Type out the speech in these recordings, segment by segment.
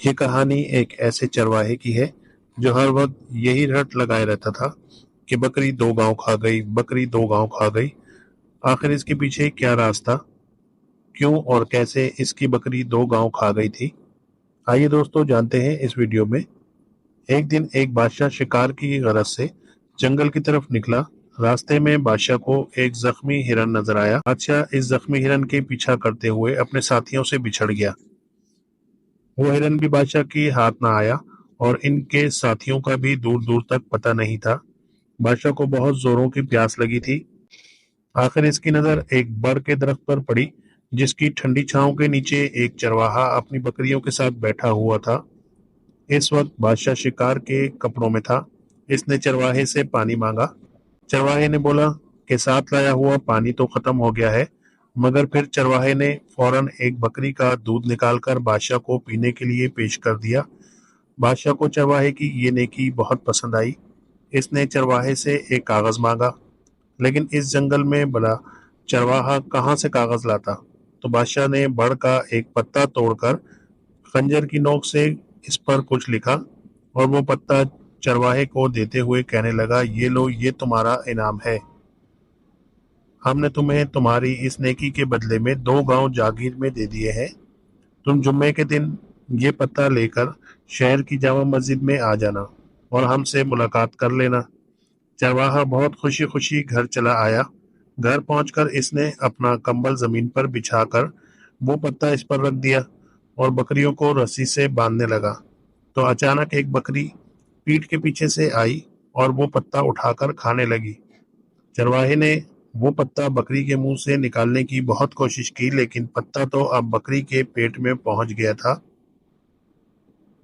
ये कहानी एक ऐसे चरवाहे की है जो हर वक्त यही रट लगाए रहता था कि बकरी दो गांव खा गई, बकरी दो गांव खा गई। आखिर इसके पीछे क्या राज था? क्यों और कैसे इसकी बकरी दो गांव खा गई थी? आइए दोस्तों, जानते हैं इस वीडियो में। एक दिन एक बादशाह शिकार की गरज से जंगल की तरफ निकला। रास्ते में बादशाह को एक जख्मी हिरन नजर आया। बादशाह इस जख्मी हिरन के पीछा करते हुए अपने साथियों से बिछड़ गया। वो हिरन भी बादशाह के हाथ ना आया और इनके साथियों का भी दूर दूर तक पता नहीं था। बादशाह को बहुत जोरों की प्यास लगी थी। आखिर इसकी नजर एक बड़ के दरख्त पर पड़ी, जिसकी ठंडी छांव के नीचे एक चरवाहा अपनी बकरियों के साथ बैठा हुआ था। इस वक्त बादशाह शिकार के कपड़ों में था। इसने चरवाहे से पानी मांगा। चरवाहे ने बोला कि साथ लाया हुआ पानी तो खत्म हो गया है। मगर फिर चरवाहे ने फौरन एक बकरी का दूध निकालकर बादशाह को पीने के लिए पेश कर दिया। बादशाह को चरवाहे की ये नेकी बहुत पसंद आई। इसने चरवाहे से एक कागज मांगा, लेकिन इस जंगल में बड़ा चरवाहा कहाँ से कागज लाता? तो बादशाह ने बड़ का एक पत्ता तोड़कर खंजर की नोक से इस पर कुछ लिखा और वो पत्ता चरवाहे को देते हुए कहने लगा, ये लो, ये तुम्हारा इनाम है। हमने तुम्हें तुम्हारी इस नेकी के बदले में 2 गांव जागीर में दे दिए हैं। तुम जुम्मे के दिन ये पत्ता लेकर शहर की जामा मस्जिद में आ जाना और हमसे मुलाकात कर लेना। चरवाहा बहुत खुशी खुशी घर चला आया। घर पहुंचकर इसने अपना कंबल जमीन पर बिछाकर वो पत्ता इस पर रख दिया और बकरियों को रस्सी से बांधने लगा। तो अचानक एक बकरी पीठ के पीछे से आई और वो पत्ता उठाकर खाने लगी। चरवाहे ने वो पत्ता बकरी के मुंह से निकालने की बहुत कोशिश की, लेकिन पत्ता तो अब बकरी के पेट में पहुंच गया था।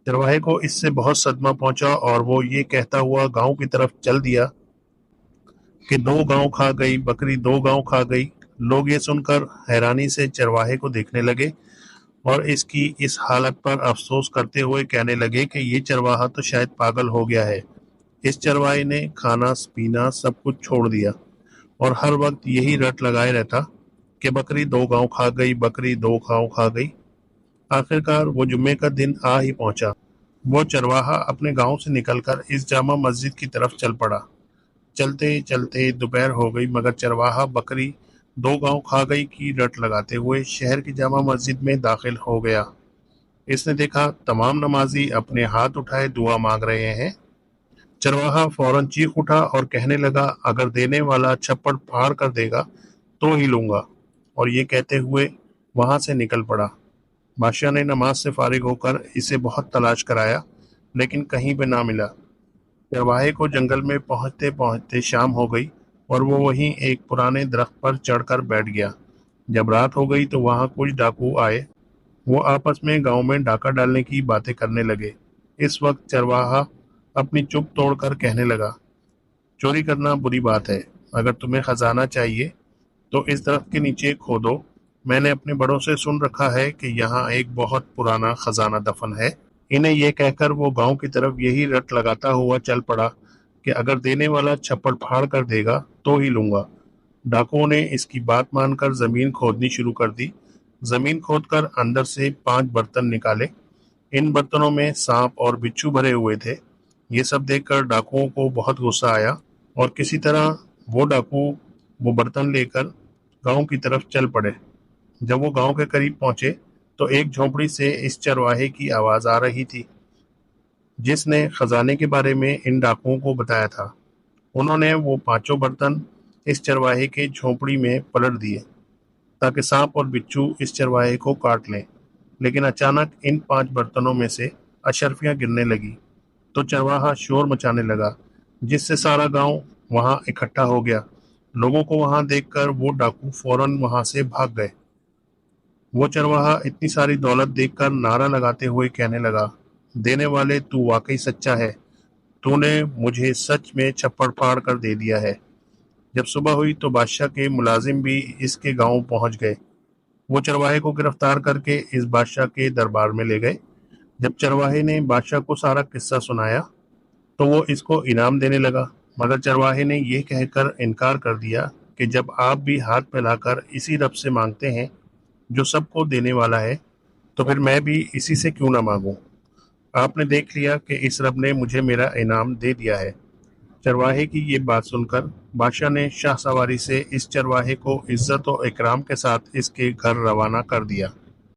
चरवाहे को इससे बहुत सदमा पहुंचा और वो ये कहता हुआ गांव की तरफ चल दिया कि 2 गांव खा गई, बकरी 2 गांव खा गई। लोग ये सुनकर हैरानी से चरवाहे को देखने लगे और इसकी इस हालत पर अफसोस करते हुए कहने लगे कि ये चरवाहा तो शायद पागल हो गया है। इस चरवाहे ने खाना पीना सब कुछ छोड़ दिया और हर वक्त यही रट लगाए रहता कि बकरी 2 गांव खा गई, बकरी 2 गांव खा गई। आखिरकार वो जुम्मे का दिन आ ही पहुंचा। वो चरवाहा अपने गांव से निकलकर इस जामा मस्जिद की तरफ चल पड़ा। चलते चलते दोपहर हो गई, मगर चरवाहा बकरी 2 गांव खा गई की रट लगाते हुए शहर की जामा मस्जिद में दाखिल हो गया। इसने देखा तमाम नमाजी अपने हाथ उठाए दुआ मांग रहे हैं। चरवाहा फौरन चीख उठा और कहने लगा, अगर देने वाला छप्पड़ फाड़ कर देगा तो ही लूंगा। और ये कहते हुए वहां से निकल पड़ा। बादशाह ने नमाज से फारिग होकर इसे बहुत तलाश कराया, लेकिन कहीं पे ना मिला। चरवाहे को जंगल में पहुंचते पहुंचते शाम हो गई और वो वहीं एक पुराने दरख्त पर चढ़कर बैठ गया। जब रात हो गई तो वहां कुछ डाकू आए। वो आपस में गांव में डाका डालने की बातें करने लगे। इस वक्त चरवाहा अपनी चुप तोड़कर कहने लगा, चोरी करना बुरी बात है। अगर तुम्हें खजाना चाहिए तो इस दरख्त के नीचे खोदो। मैंने अपने बड़ों से सुन रखा है कि यहाँ एक बहुत पुराना खजाना दफन है। इन्हें ये कहकर वो गांव की तरफ यही रट लगाता हुआ चल पड़ा कि अगर देने वाला छप्पड़ फाड़ कर देगा तो ही लूंगा। डाकुओं ने इसकी बात मानकर जमीन खोदनी शुरू कर दी। जमीन खोदकर अंदर से 5 बर्तन निकाले। इन बर्तनों में सांप और बिच्छू भरे हुए थे। ये सब देखकर डाकुओं को बहुत गुस्सा आया और किसी तरह वो डाकू वो बर्तन लेकर गांव की तरफ चल पड़े। जब वो गांव के करीब पहुंचे तो एक झोंपड़ी से इस चरवाहे की आवाज आ रही थी, जिसने खजाने के बारे में इन डाकुओं को बताया था। उन्होंने वो 5 बर्तन इस चरवाहे के झोंपड़ी में पलट दिए ताकि सांप और बिच्छू इस चरवाहे को काट लें। लेकिन अचानक इन 5 बर्तनों में से अशर्फियां गिरने लगी तो चरवाहा शोर मचाने लगा, जिससे सारा गांव वहां इकट्ठा हो गया। लोगों को वहां देखकर वो डाकू फौरन वहां से भाग गए। वो चरवाहा इतनी सारी दौलत देखकर नारा लगाते हुए कहने लगा, देने वाले तू वाकई सच्चा है। तूने मुझे सच में छप्पड़ फाड़ कर दे दिया है। जब सुबह हुई तो बादशाह के मुलाजिम भी इसके गांव पहुंच गए। वो चरवाहे को गिरफ्तार करके इस बादशाह के दरबार में ले गए। जब चरवाहे ने बादशाह को सारा किस्सा सुनाया तो वो इसको इनाम देने लगा, मगर चरवाहे ने यह कहकर इनकार कर दिया कि जब आप भी हाथ फैलाकर इसी रब से मांगते हैं जो सबको देने वाला है, तो फिर मैं भी इसी से क्यों ना मांगूं। آپ نے دیکھ لیا کہ اس رب نے مجھے میرا انعام دے دیا ہے۔ چرواہے کی یہ بات سن کر بادشاہ نے شاہ سواری سے اس چرواہے کو عزت و اکرام کے ساتھ اس کے گھر روانہ کر دیا۔